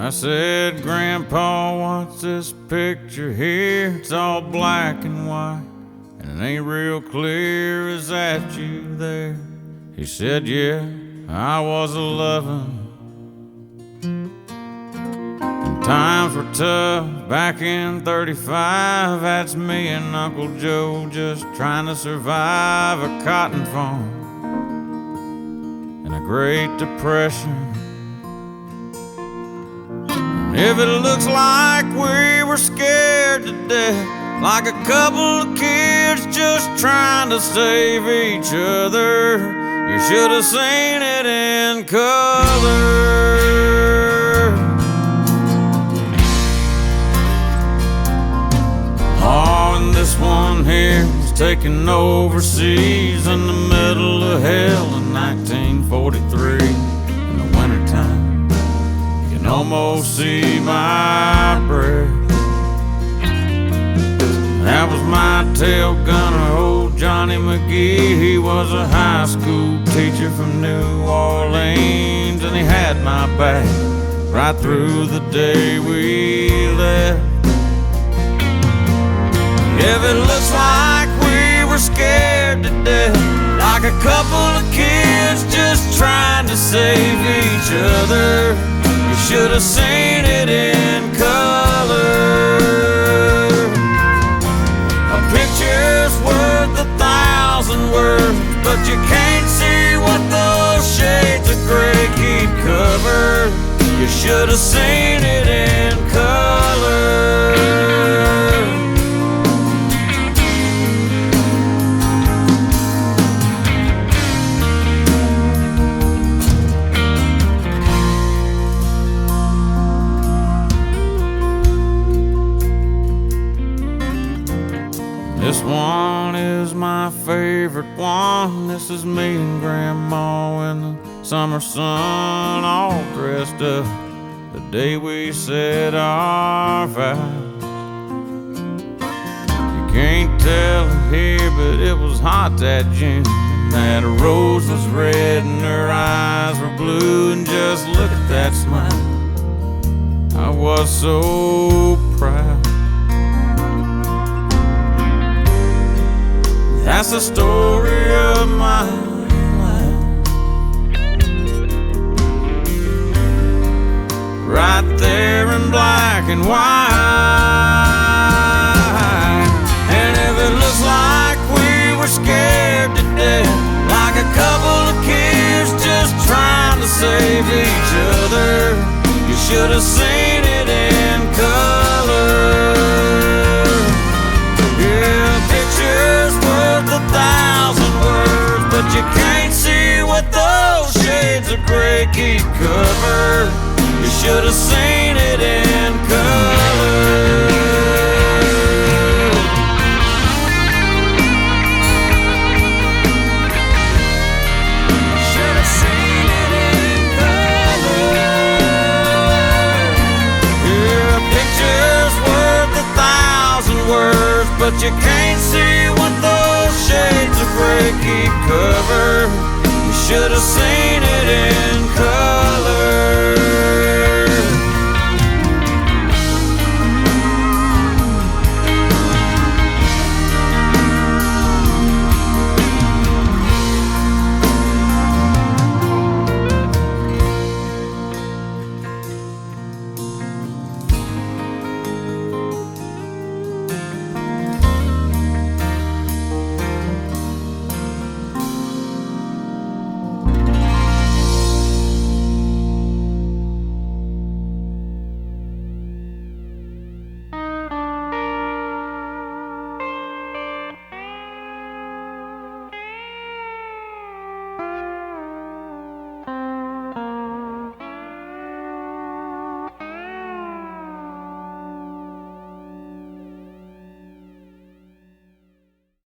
I said, Grandpa, what's this picture here? It's all black and white, and it ain't real clear. Is that you there? He said, yeah, I was 11. And times were tough back in 35. That's me and Uncle Joe just trying to survive a cotton farm and a Great Depression. If it looks like we were scared to death, like a couple of kids just trying to save each other, you should have seen it in color. Oh, and this one here was taken overseas in the middle of hell in 1943 in the wintertime. Almost see my breath. That was my tail gunner, old Johnny McGee. He was a high school teacher from New Orleans, and he had my back right through the day we left. If it looks like we were scared to death, like a couple of kids just trying to save each other, should have seen it in color. A picture's worth 1,000 words, but you can't see what those shades of gray keep covered. You should have seen it in color. This one is my favorite one. This is me and Grandma in the summer sun, all dressed up the day we said our vows. You can't tell it here, but it was hot that June. That rose was red and her eyes were blue, and just look at that smile. I was so proud. That's the story of my life, right there in black and white. And if it looks like we were scared to death, like a couple of kids just trying to save each other, you should have seen it in color. Yeah, pictures worth 1,000 words, but you can't see what those shades of gray keep covered. You should have seen it in color. Should have seen it in color. Yeah, pictures worth 1,000 words, but you can't see what those shades of gray keep covered. You should have seen it